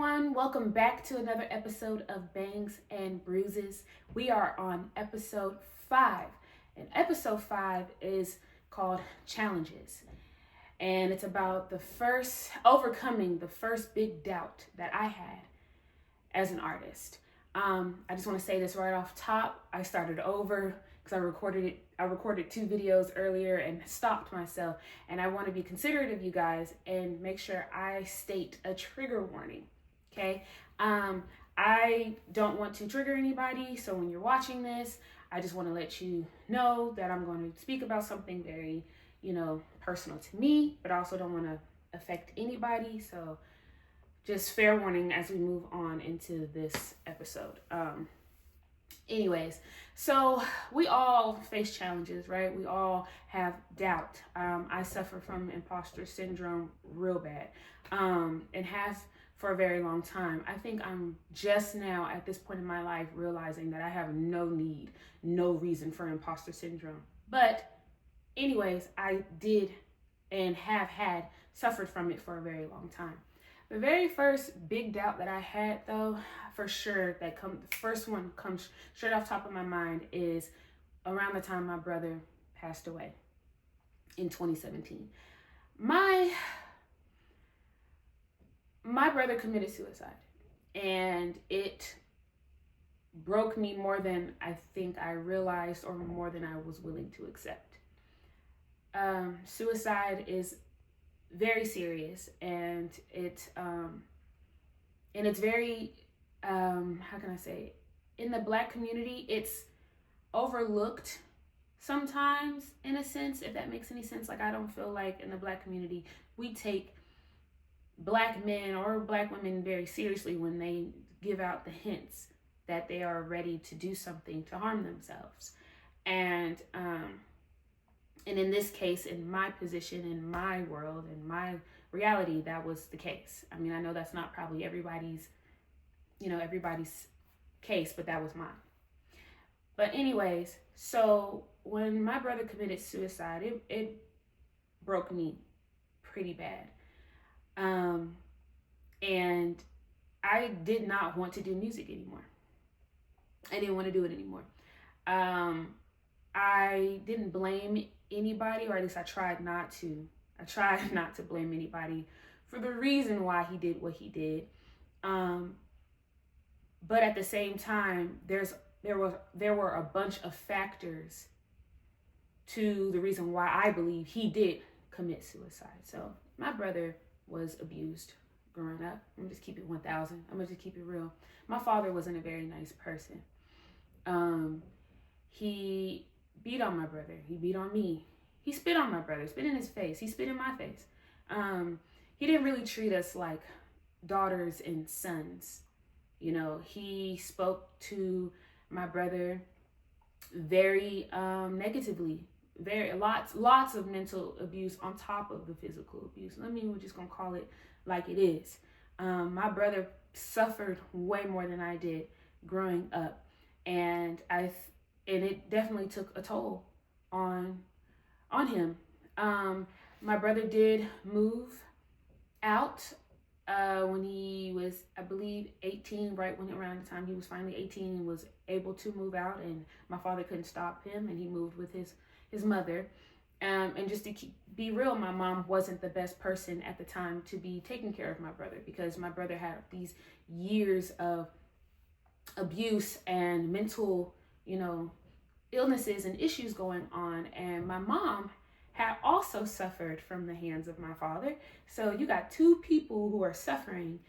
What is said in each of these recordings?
everyone, welcome back to another episode of Bangs and Bruises. We are on episode 5, and episode 5 is called Challenges, and it's about overcoming the first big doubt that I had as an artist. I just want to say this right off top. I started over because I recorded 2 videos earlier and stopped myself, and I want to be considerate of you guys and make sure I state a trigger warning. Okay. I don't want to trigger anybody, so when you're watching this, I just want to let you know that I'm going to speak about something very, personal to me, but I also don't want to affect anybody. So just fair warning as we move on into this episode. Anyways, so we all face challenges, right? We all have doubt. I suffer from imposter syndrome real bad, and have for a very long time. I think I'm just now at this point in my life realizing that I have no reason for imposter syndrome. But anyways, I did and have suffered from it for a very long time. The very first big doubt that I had, though, for sure, the first one comes straight off top of my mind is around the time my brother passed away in 2017. My brother committed suicide, and it broke me more than I think I realized, or more than I was willing to accept. Suicide is very serious, and it's very how can I say, in the Black community, it's overlooked sometimes, in a sense, if that makes any sense. Like, I don't feel like in the Black community we take Black men or Black women very seriously when they give out the hints that they are ready to do something to harm themselves. And in this case, in my position, in my world, in my reality, that was the case. I mean, I know that's not probably everybody's case, but that was mine. But anyways, so when my brother committed suicide, it broke me pretty bad. And I did not want to do music anymore. I didn't want to do it anymore. I didn't blame anybody, or at least I tried not to. I tried not to blame anybody for the reason why he did what he did. But at the same time, there were a bunch of factors to the reason why I believe he did commit suicide. So my brother was abused growing up. I'm just keep it 1,000. I'm gonna just keep it real. My father wasn't a very nice person. He beat on my brother. He beat on me. He spit on my brother, spit in his face. He spit in my face. He didn't really treat us like daughters and sons. He spoke to my brother very negatively. Lots of mental abuse on top of the physical abuse. We're just gonna call it like it is. My brother suffered way more than I did growing up, and it definitely took a toll on him. My brother did move out when he was, I believe, 18, right around the time he was finally 18 and was able to move out, and my father couldn't stop him, and he moved with his mother. And just to be real, my mom wasn't the best person at the time to be taking care of my brother, because my brother had these years of abuse and mental, illnesses and issues going on. And my mom had also suffered from the hands of my father. So you got 2 people who are suffering,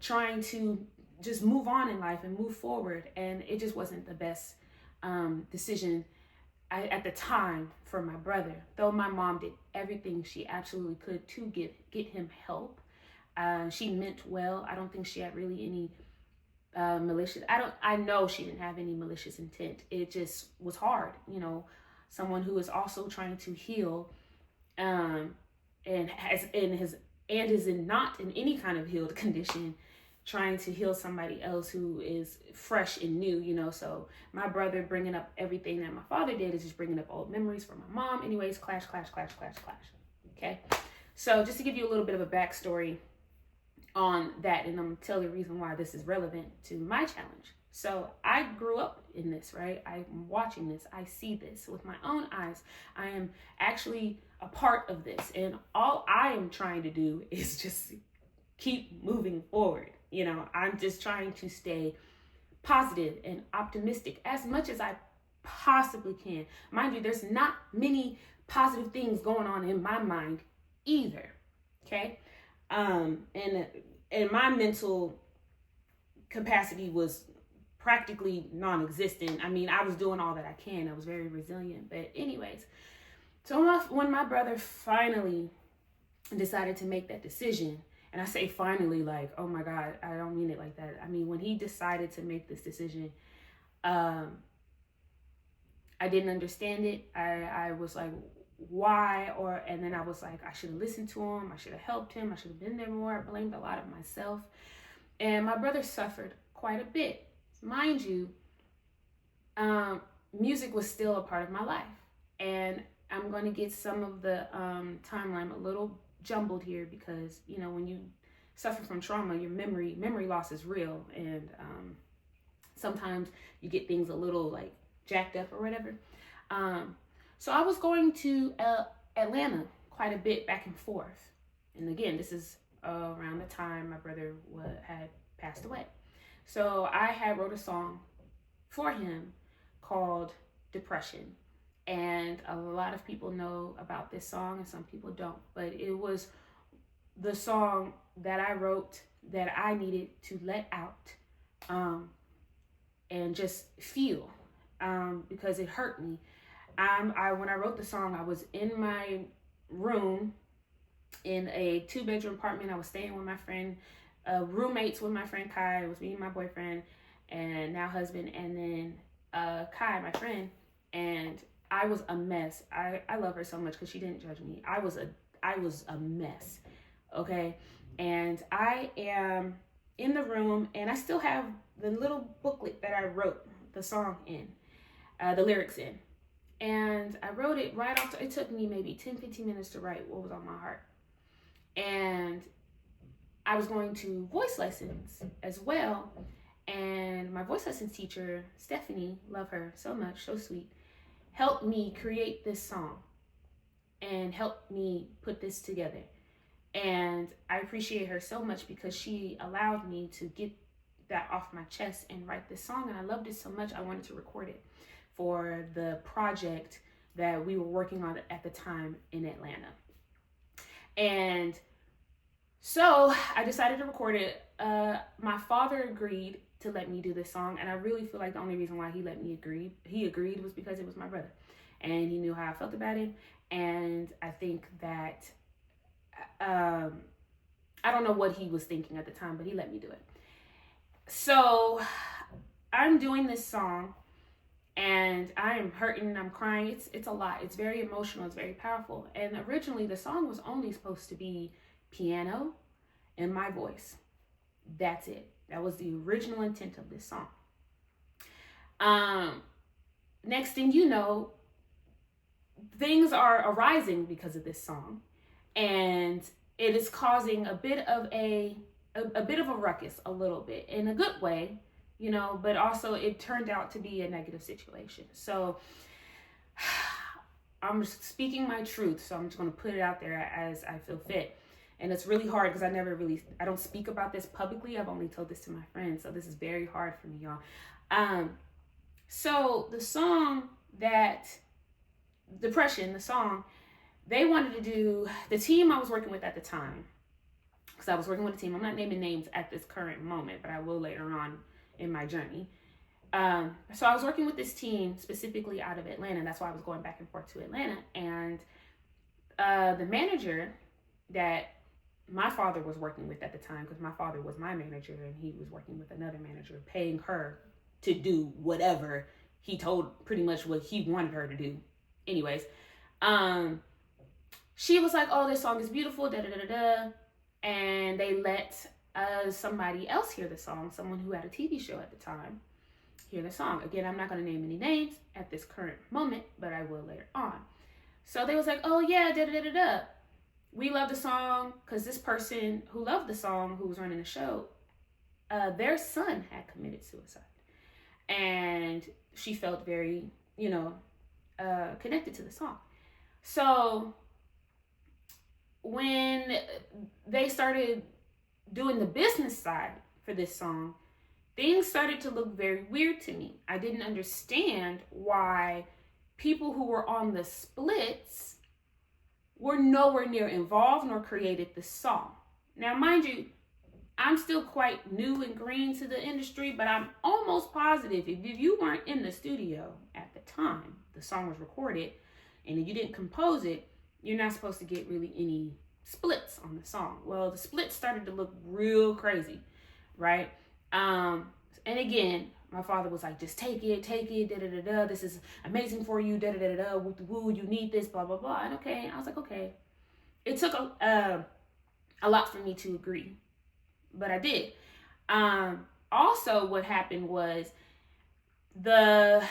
trying to just move on in life and move forward. And it just wasn't the best decision at the time for my brother, though my mom did everything she absolutely could to get him help. She meant well. I don't think she had really any malicious. I know she didn't have any malicious intent. It just was hard, someone who is also trying to heal, and is not in any kind of healed condition, trying to heal somebody else who is fresh and new, So my brother bringing up everything that my father did is just bringing up old memories for my mom. Anyways, clash. Okay. So just to give you a little bit of a backstory, on that, and I'm gonna tell you the reason why this is relevant to my challenge. So I grew up in this, right? I'm watching this. I see this with my own eyes. I am actually a part of this, and all I am trying to do is just keep moving forward. You know, I'm just trying to stay positive and optimistic as much as I possibly can. Mind you, there's not many positive things going on in my mind either. Okay. And my mental capacity was practically non-existent. I mean, I was doing all that I can. I was very resilient. But anyways, so when my brother finally decided to make that decision, and I say finally, like, oh my God, I don't mean it like that. I mean, when he decided to make this decision, I didn't understand it. I was like, why? And then I was like, I should have listened to him. I should have helped him. I should have been there more. I blamed a lot of myself. And my brother suffered quite a bit. Mind you, music was still a part of my life. And I'm going to get some of the timeline a little jumbled here because, you know, when you suffer from trauma, your memory loss is real. And sometimes you get things a little like jacked up or whatever. So I was going to Atlanta quite a bit back and forth. And again, this is around the time my brother had passed away. So I had wrote a song for him called Depression. And a lot of people know about this song and some people don't. But it was the song that I wrote that I needed to let out and just feel because it hurt me. When I wrote the song, I was in my room in a 2-bedroom apartment. I was staying with my friend, roommates with my friend Kai. It was me and my boyfriend and now husband, and then Kai, my friend. And I was a mess. I love her so much because she didn't judge me. I was a mess, okay? And I am in the room, and I still have the little booklet that I wrote the song in, the lyrics in. And I wrote it right off. It took me maybe 10-15 minutes to write what was on my heart. And I was going to voice lessons as well. And my voice lessons teacher, Stephanie, love her so much, so sweet, helped me create this song and helped me put this together. And I appreciate her so much because she allowed me to get that off my chest and write this song. And I loved it so much, I wanted to record it for the project that we were working on at the time in Atlanta. And so I decided to record it. My father agreed to let me do this song, and I really feel like the only reason why he agreed was because it was my brother, and he knew how I felt about him. And I think that I don't know what he was thinking at the time, but he let me do it. So I'm doing this song, and I am hurting, I'm crying. It's a lot. It's very emotional. It's very powerful. And originally the song was only supposed to be piano and my voice. That's it. That was the original intent of this song. Next thing you know, things are arising because of this song, and it is causing a bit of a ruckus, a little bit, in a good way, you know, but also it turned out to be a negative situation. So I'm speaking my truth, so I'm just going to put it out there as I feel fit. And it's really hard because I don't speak about this publicly. I've only told this to my friends. So this is very hard for me, y'all. So the song Depression, the song, they wanted to do, the team I was working with at the time, because I was working with a team. I'm not naming names at this current moment, but I will later on in my journey. So I was working with this team specifically out of Atlanta. That's why I was going back and forth to Atlanta. And the manager that my father was working with at the time, because my father was my manager and he was working with another manager, paying her to do whatever he told, pretty much what he wanted her to do. Anyways, she was like, oh, this song is beautiful, da da da da. And they let somebody else hear the song, someone who had a TV show at the time, hear the song. Again, I'm not going to name any names at this current moment, but I will later on. So they was like, oh yeah, da da da da da. we loved the song because this person who loved the song, who was running the show, their son had committed suicide. And she felt very, connected to the song. So when they started doing the business side for this song, things started to look very weird to me. I didn't understand why people who were on the splits were nowhere near involved nor created the song. Now, mind you, I'm still quite new and green to the industry, but I'm almost positive if you weren't in the studio at the time the song was recorded and you didn't compose it, you're not supposed to get really any splits on the song. Well, the splits started to look real crazy, right? And again, my father was like, just take it, da-da-da-da, this is amazing for you, da-da-da-da, woo, you need this, blah, blah, blah. And okay, I was like, okay. It took a lot for me to agree, but I did. Also, what happened was there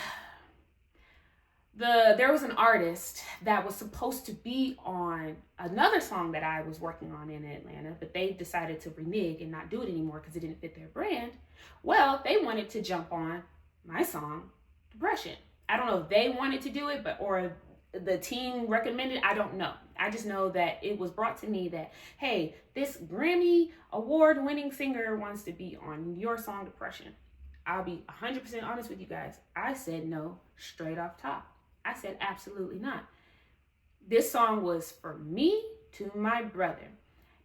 was an artist that was supposed to be on another song that I was working on in Atlanta, but they decided to renege and not do it anymore because it didn't fit their brand. Well, they wanted to jump on my song, Depression. I don't know if they wanted to do it, or the team recommended, I don't know. I just know that it was brought to me that, hey, this Grammy award-winning singer wants to be on your song, Depression. I'll be 100% honest with you guys. I said no, straight off top. I said absolutely not. This song was for me to my brother.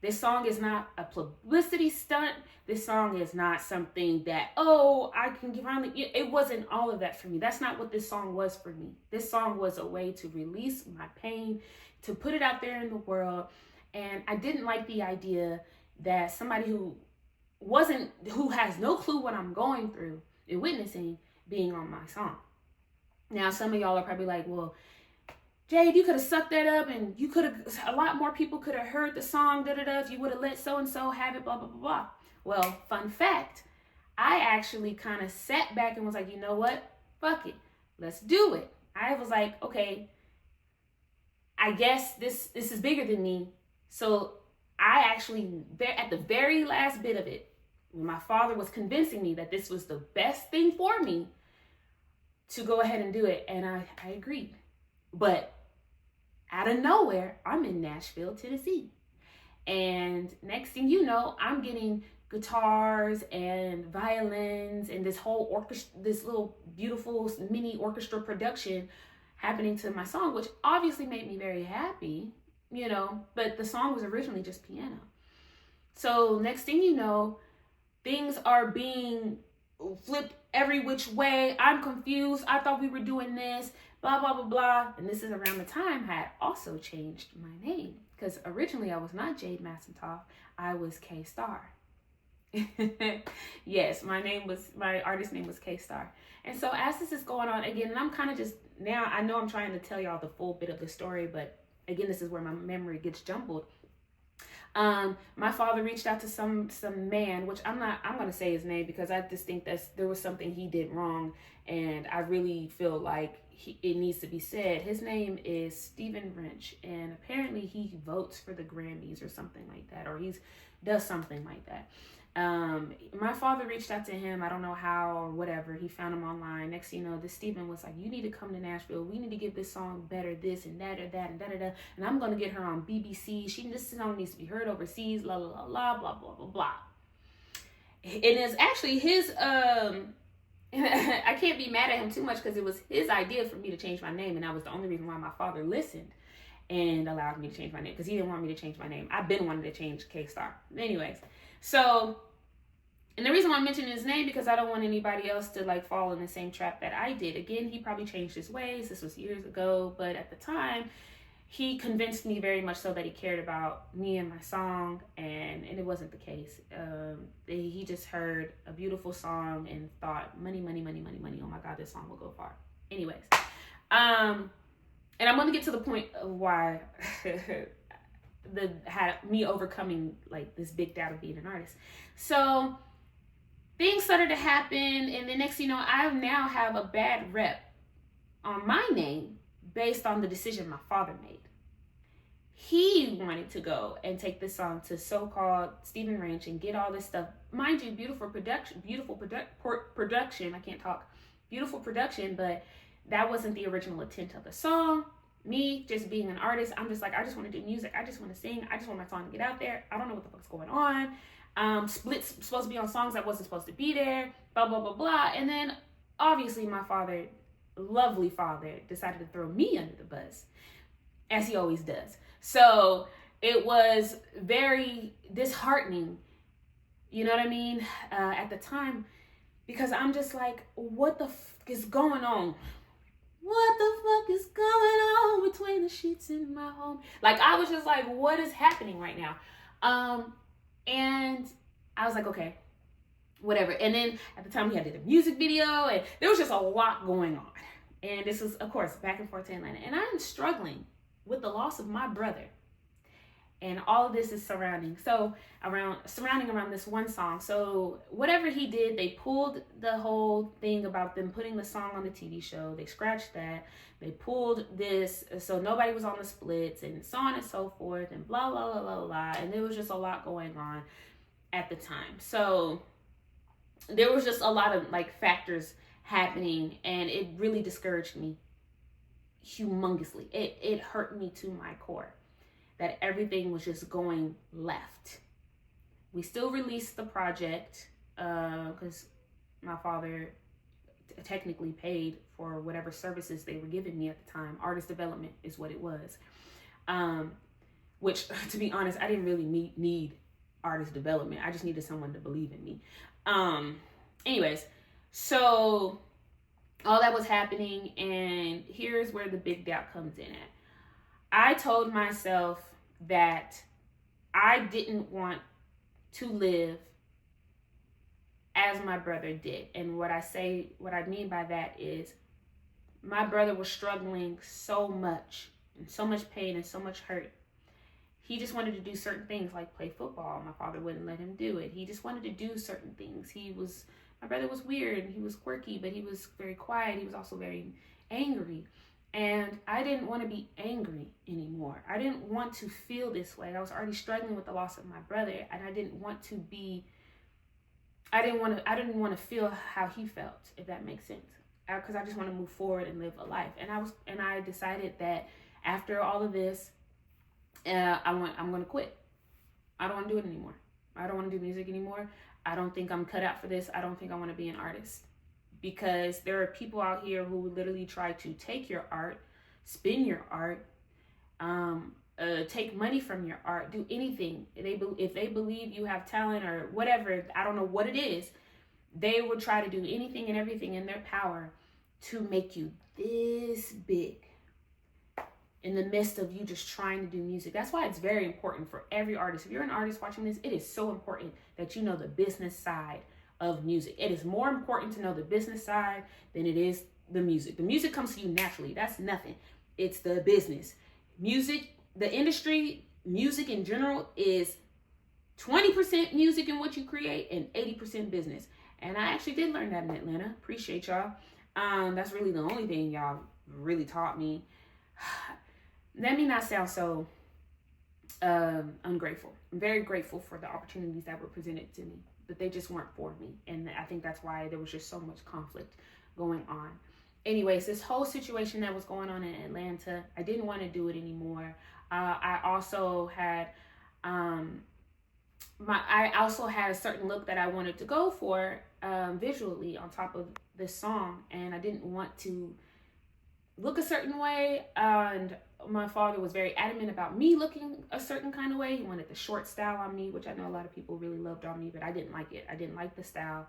This song is not a publicity stunt. This song is not something that, I can finally, it wasn't all of that for me. That's not what this song was for me. This song was a way to release my pain, to put it out there in the world. And I didn't like the idea that somebody who has no clue what I'm going through and witnessing being on my song. Now, some of y'all are probably like, well, Jade, you could have sucked that up and a lot more people could have heard the song, if you would have let so-and-so have it, blah, blah, blah, blah. Well, fun fact, I actually kind of sat back and was like, you know what? Fuck it. Let's do it. I was like, okay, I guess this is bigger than me. So I actually, at the very last bit of it, when my father was convincing me that this was the best thing for me, to go ahead and do it. And I agreed. But out of nowhere, I'm in Nashville, Tennessee. And next thing you know, I'm getting guitars and violins and this whole orchestra, this little beautiful mini orchestra production happening to my song, which obviously made me very happy, but the song was originally just piano. So next thing you know, things are being flipped every which way. I'm confused. I thought we were doing this, blah, blah, blah, blah. And this is around the time I had also changed my name, because originally I was not Jade Massentoff. I was K-Star. Yes, my artist name was K-Star. And so as this is going on, again, and I'm kind of just, now I know I'm trying to tell y'all the full bit of the story, but again, this is where my memory gets jumbled. My father reached out to some man, which I'm going to say his name because I just think there was something he did wrong. And I really feel like it needs to be said. His name is Stephen Wrench. And apparently he votes for the Grammys or something like that, or he does something like that. My father reached out to him. I don't know how or whatever. He found him online. Next thing you know, this Stephen was like, you need to come to Nashville. We need to get this song better, this and that or that and da-da-da. And I'm going to get her on BBC. This song needs to be heard overseas, la, la, la, la, blah, blah, blah, blah. And it's actually his, I can't be mad at him too much because it was his idea for me to change my name. And that was the only reason why my father listened and allowed me to change my name, because he didn't want me to change my name. I've been wanting to change K-Star. Anyways, so... And the reason why I'm mentioning his name, because I don't want anybody else to fall in the same trap that I did. Again, he probably changed his ways. This was years ago. But at the time, he convinced me very much so that he cared about me and my song. And it wasn't the case. He just heard a beautiful song and thought, money, money, money, money, money. Oh my God, this song will go far. Anyways. And I'm going to get to the point of why had me overcoming this big doubt of being an artist. So... things started to happen, and the next thing you know, I now have a bad rep on my name based on the decision my father made. he wanted to go and take this song to so-called Stephen Ranch and get all this stuff. Mind you, beautiful production. I can't talk. Beautiful production, but that wasn't the original intent of the song. Me just being an artist, I'm just like, I just want to do music. I just want to sing. I just want my song to get out there. I don't know what the fuck's going on. Splits supposed to be on songs that wasn't supposed to be there. Blah, blah, blah, blah. And then obviously my father, lovely father, decided to throw me under the bus, as he always does. So it was very disheartening, you know what I mean, at the time, because I'm just like, what the fuck is going on? What the fuck is going on between the sheets in my home? Like, I was just like, what is happening right now? And I was like, okay, whatever. And then at the time, we had to do the music video, and there was just a lot going on. And this was, of course, back and forth to Atlanta. And I'm struggling with the loss of my brother. And all of this is surrounding around this one song. So whatever he did, they pulled the whole thing about them putting the song on the TV show. They scratched that. They pulled this, so nobody was on the splits, and so on and so forth, and blah, blah, blah, blah, blah. And there was just a lot going on at the time. So there was just a lot of like factors happening, and it really discouraged me humongously. It hurt me to my core that everything was just going left. We still released the project because my father technically paid for whatever services they were giving me at the time. Artist development is what it was. Which, to be honest, I didn't really need artist development. I just needed someone to believe in me. Anyways, so all that was happening, and here's where the big doubt comes in at. I told myself that I didn't want to live as my brother did. And what I mean by that is my brother was struggling so much, and so much pain and so much hurt. He just wanted to do certain things like play football. My father wouldn't let him do it. He just wanted to do certain things. My brother was weird, and he was quirky, but he was very quiet. He was also very angry. And I didn't want to be angry anymore. I didn't want to feel this way. I was already struggling with the loss of my brother, and I didn't want to feel how he felt, if that makes sense. Because I just want to move forward and live a life. And I decided that after all of this, I'm going to quit. I don't want to do it anymore. I don't want to do music anymore. I don't think I'm cut out for this. I don't think I want to be an artist. Because there are people out here who literally try to take your art, spin your art, take money from your art, do anything. If they believe you have talent or whatever, I don't know what it is, they will try to do anything and everything in their power to make you this big in the midst of you just trying to do music. That's why it's very important for every artist. If you're an artist watching this, it is so important that you know the business side of music. It is more important to know the business side than it is the music. The music comes to you naturally. That's nothing. It's the business. Music, the industry, music in general is 20% music in what you create and 80% business. And I actually did learn that in Atlanta. Appreciate y'all. That's really the only thing y'all really taught me. Let me not sound so ungrateful. I'm very grateful for the opportunities that were presented to me, but they just weren't for me. And I think that's why there was just so much conflict going on. Anyways, this whole situation that was going on in Atlanta, I didn't want to do it anymore. I also had a certain look that I wanted to go for visually on top of this song, and I didn't want to look a certain way. And my father was very adamant about me looking a certain kind of way. He wanted the short style on me, which I know a lot of people really loved on me, but I didn't like it. I didn't like the style.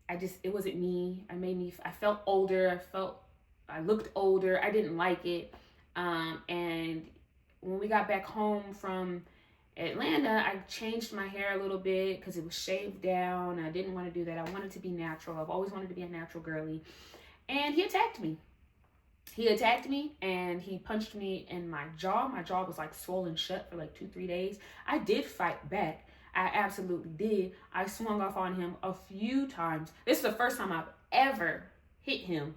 It wasn't me. I felt older. I looked older. I didn't like it. And when we got back home from Atlanta, I changed my hair a little bit because it was shaved down. I didn't want to do that. I wanted to be natural. I've always wanted to be a natural girly. And he attacked me. And he punched me in my jaw. My jaw was like swollen shut for like 2-3 days. I did fight back. I absolutely did. I swung off on him a few times. This is the first time I've ever hit him,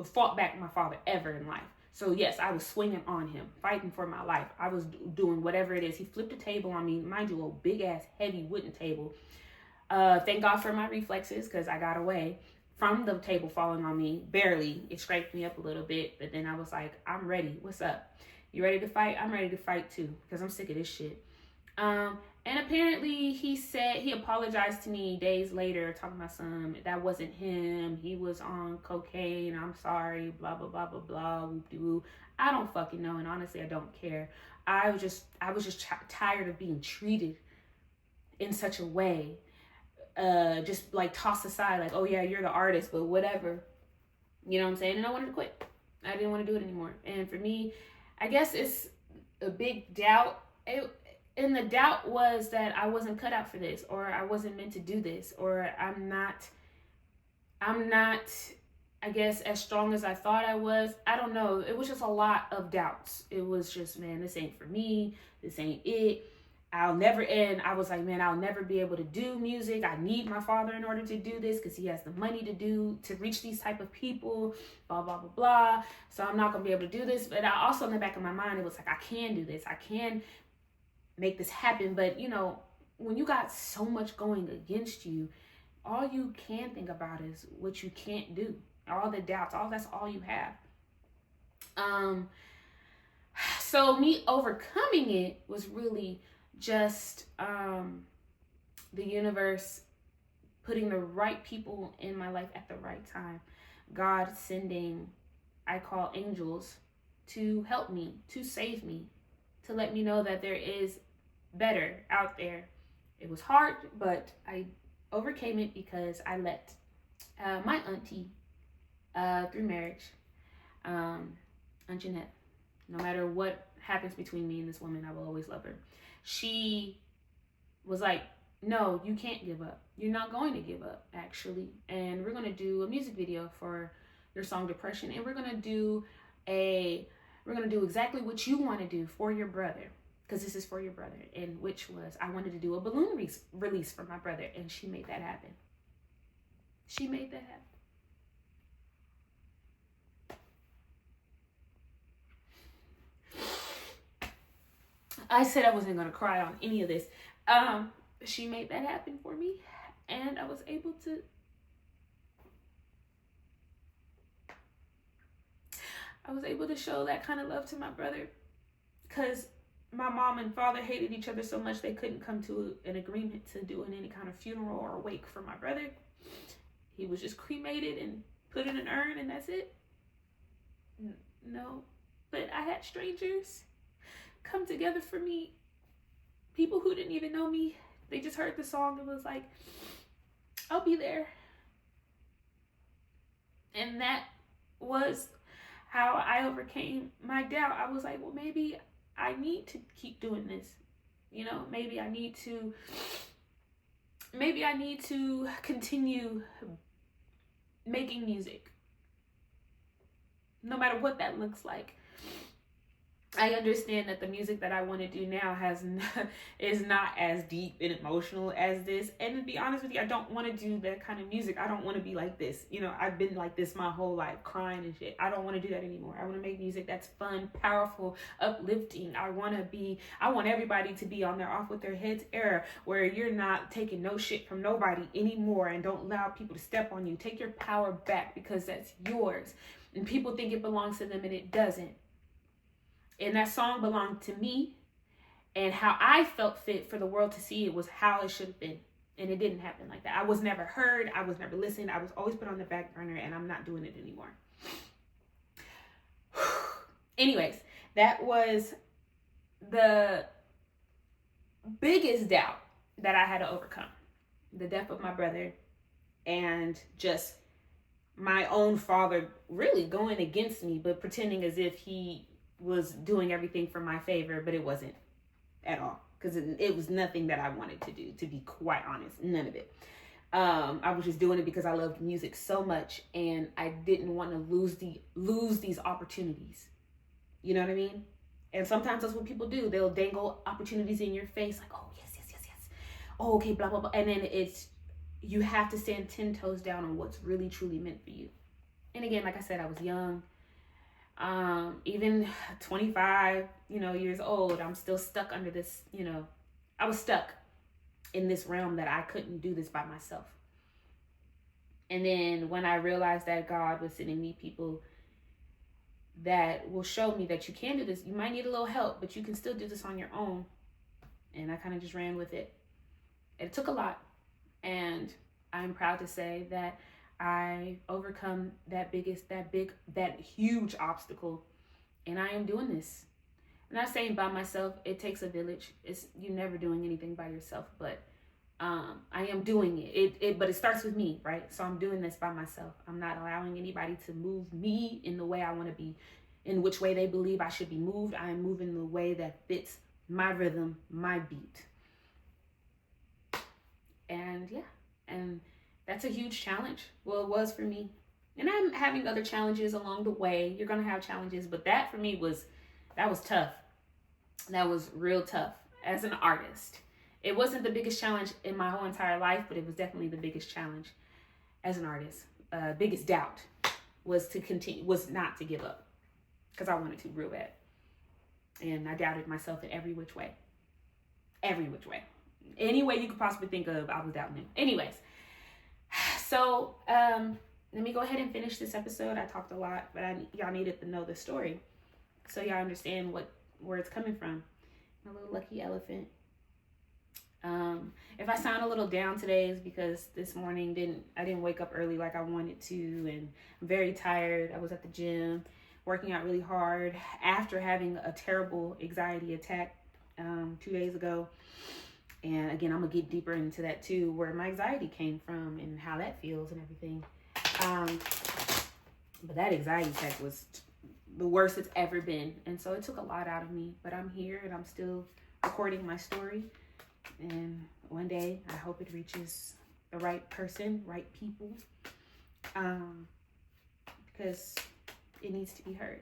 fought back my father ever in life. So yes, I was swinging on him, fighting for my life. I was doing whatever it is. He flipped a table on me, mind you, a big ass heavy wooden table. Thank God for my reflexes, because I got away from the table falling on me, barely. It scraped me up a little bit, but then I was like, I'm ready. What's up? You ready to fight? I'm ready to fight too, because I'm sick of this shit. And apparently he apologized to me days later, talking about that wasn't him. He was on cocaine. I'm sorry, blah, blah, blah, blah, blah, whoop-de-woo. I don't fucking know. And honestly, I don't care. I was just tired of being treated in such a way. Just like tossed aside, like, oh yeah, you're the artist, but whatever. You know what I'm saying? And I wanted to quit. I didn't want to do it anymore. And for me, I guess it's a big doubt. And the doubt was that I wasn't cut out for this, or I wasn't meant to do this, or I'm not, I guess, as strong as I thought I was. I don't know. It was just a lot of doubts. It was just, man, this ain't for me. This ain't it. I was like, man, I'll never be able to do music. I need my father in order to do this, because he has the money to reach these type of people, blah, blah, blah, blah. So I'm not going to be able to do this. But I also, in the back of my mind, it was like, I can do this. I can make this happen. But you know, when you got so much going against you, all you can think about is what you can't do. All the doubts, that's all you have. So me overcoming it was really just the universe putting the right people in my life at the right time. God sending, I call angels, to help me, to save me, to let me know that there is better out there. It was hard, but I overcame it because I let my auntie, through marriage, Aunt Jeanette, no matter what happens between me and this woman, I will always love her. She was like, no, you can't give up. You're not going to give up, actually. And we're going to do a music video for your song Depression. And we're going to do exactly what you want to do for your brother, because this is for your brother. And which was, I wanted to do a balloon release for my brother. And she made that happen. She made that happen. I said I wasn't going to cry on any of this. She made that happen for me. And I was able to show that kind of love to my brother, because my mom and father hated each other so much they couldn't come to an agreement to doing any kind of funeral or wake for my brother. He was just cremated and put in an urn, and that's it. No, but I had strangers come together for me. People who didn't even know me. They just heard the song and was like, I'll be there. And that was how I overcame my doubt. I was like, well, maybe I need to keep doing this. You know, maybe I need to continue making music, no matter what that looks like. I understand that the music that I want to do now is not as deep and emotional as this. And to be honest with you, I don't want to do that kind of music. I don't want to be like this. You know, I've been like this my whole life, crying and shit. I don't want to do that anymore. I want to make music that's fun, powerful, uplifting. I want everybody to be on their off with their heads era, where you're not taking no shit from nobody anymore, and don't allow people to step on you. Take your power back, because that's yours. And people think it belongs to them, and it doesn't. And that song belonged to me, and how I felt fit for the world to see it was how it should have been. And it didn't happen like that. I was never heard. I was never listened. I was always put on the back burner, and I'm not doing it anymore. Anyways, that was the biggest doubt that I had to overcome. The death of my brother, and just my own father really going against me, but pretending as if he was doing everything for my favor, but it wasn't at all, because it was nothing that I wanted to do, to be quite honest. None of it. I was just doing it because I loved music so much, and I didn't want to lose these opportunities. You know what I mean? And sometimes that's what people do. They'll dangle opportunities in your face, like, oh yes. Oh, okay, blah blah blah, and then you have to stand 10 toes down on what's really truly meant for you. And again, like I said, I was young. Even 25, years old, I'm still stuck under this, I was stuck in this realm that I couldn't do this by myself. And then when I realized that God was sending me people that will show me that you can do this, you might need a little help, but you can still do this on your own. And I kind of just ran with it. It took a lot. And I'm proud to say that I overcome that huge obstacle. And I am doing this. I'm not saying by myself. It takes a village. You're never doing anything by yourself, but I am doing it. But it starts with me, right? So I'm doing this by myself. I'm not allowing anybody to move me in the way I want to be, in which way they believe I should be moved. I am moving the way that fits my rhythm, my beat. And yeah, and that's a huge challenge. Well, it was for me. And I'm having other challenges along the way. You're going to have challenges, but that for me was tough. That was real tough as an artist. It wasn't the biggest challenge in my whole entire life, but it was definitely the biggest challenge as an artist. Biggest doubt was not to give up, because I wanted to real bad. And I doubted myself in every which way. Every which way. Any way you could possibly think of, I was doubting it. Anyways, so let me go ahead and finish this episode. I talked a lot, but y'all needed to know the story so y'all understand where it's coming from. My little lucky elephant. If I sound a little down today, is because this morning I didn't wake up early like I wanted to, and I'm very tired. I was at the gym working out really hard after having a terrible anxiety attack 2 days ago. And again, I'm gonna get deeper into that too, where my anxiety came from and how that feels and everything. But that anxiety attack was the worst it's ever been. And so it took a lot out of me, but I'm here and I'm still recording my story. And one day I hope it reaches the right person, right people, because it needs to be heard.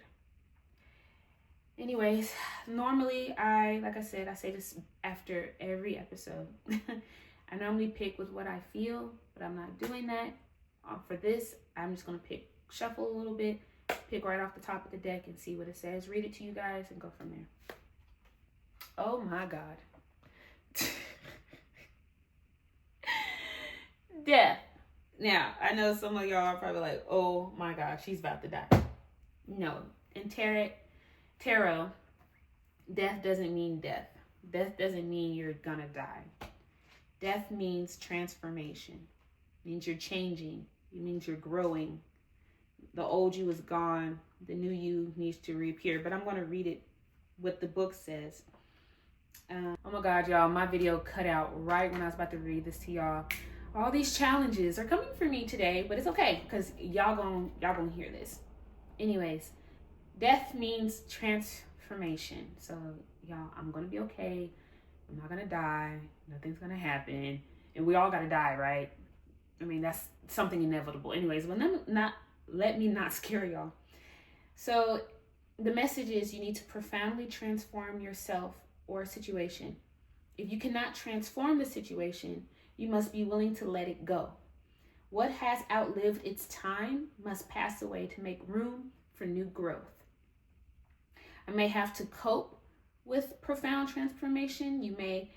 Anyways, normally like I said, I say this after every episode. I normally pick with what I feel, but I'm not doing that. For this, I'm just going to shuffle a little bit, pick right off the top of the deck and see what it says. Read it to you guys and go from there. Oh my God. Death. Now, I know some of y'all are probably like, oh my God, she's about to die. No. In tarot, death doesn't mean death. Death doesn't mean you're gonna die. Death means transformation. It means you're changing. It means you're growing. The old you is gone. The new you needs to reappear. But I'm going to read it, what the book says. Oh my God, y'all, my video cut out right when I was about to read this to y'all. All these challenges are coming for me today, but it's okay, because y'all gonna hear this. Anyways, death means transformation. So y'all, I'm gonna be okay. I'm not gonna die. Nothing's gonna happen. And we all gotta die, right? I mean, that's something inevitable. Anyways, but let me not scare y'all. So the message is, you need to profoundly transform yourself or a situation. If you cannot transform the situation, you must be willing to let it go. What has outlived its time must pass away to make room for new growth. I may have to cope with profound transformation. You may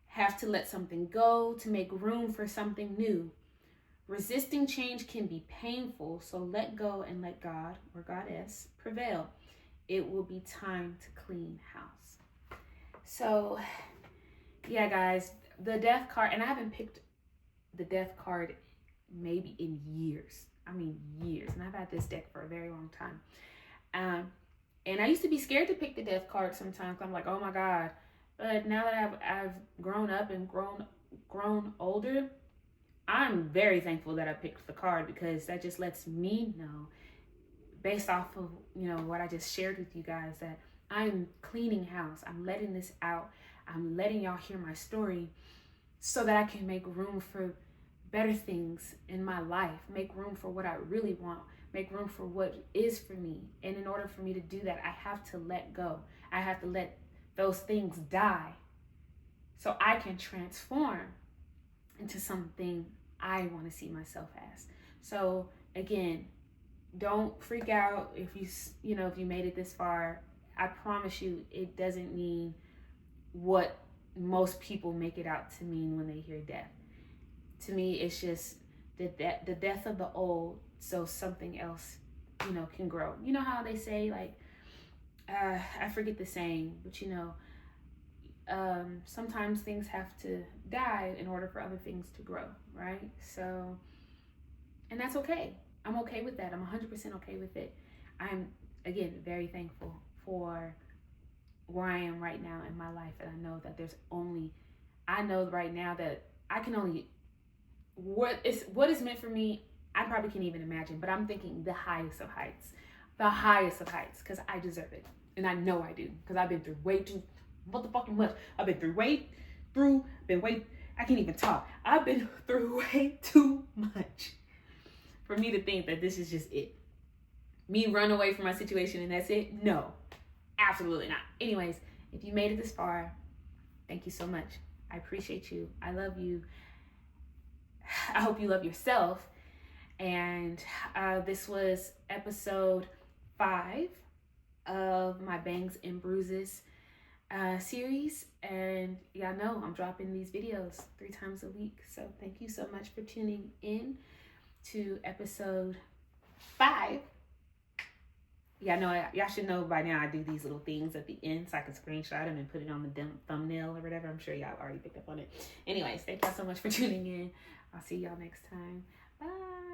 have to let something go to make room for something new. Resisting change can be painful, so let go and let God or Goddess prevail. It will be time to clean house. So, yeah, guys, the death card, and I haven't picked the death card maybe in years. I mean, years. And I've had this deck for a very long time. And I used to be scared to pick the death card sometimes. I'm like, oh my God. But now that I've grown up and grown older, I'm very thankful that I picked the card, because that just lets me know, based off of, what I just shared with you guys, that I'm cleaning house. I'm letting this out. I'm letting y'all hear my story so that I can make room for better things in my life, make room for what I really want, make room for what is for me. And in order for me to do that, I have to let go. I have to let those things die so I can transform into something I want to see myself as. So again, Don't freak out if if you made it this far. I promise you, it doesn't mean what most people make it out to mean when they hear death. To me, it's just the death of the old, so something else, can grow. You know how they say, like, I forget the saying, but sometimes things have to die in order for other things to grow, right? So, and that's okay. I'm okay with that. I'm 100% okay with it. I'm, again, very thankful for where I am right now in my life. And I know that I know right now that I can only, what is meant for me, I probably can't even imagine, but I'm thinking the highest of heights, because I deserve it. And I know I do, because I've been through way too motherfucking much. I've been through I can't even talk. I've been through way too much for me to think that this is just it. Me run away from my situation and that's it? No, absolutely not. Anyways, if you made it this far, thank you so much. I appreciate you. I love you. I hope you love yourself. And this was episode 5 of my Bangs and Bruises series. And y'all know I'm dropping these videos 3 times a week. So thank you so much for tuning in to episode 5. Y'all should know by now I do these little things at the end so I can screenshot them and put it on the thumbnail or whatever. I'm sure y'all already picked up on it. Anyways, thank y'all so much for tuning in. I'll see y'all next time. Bye.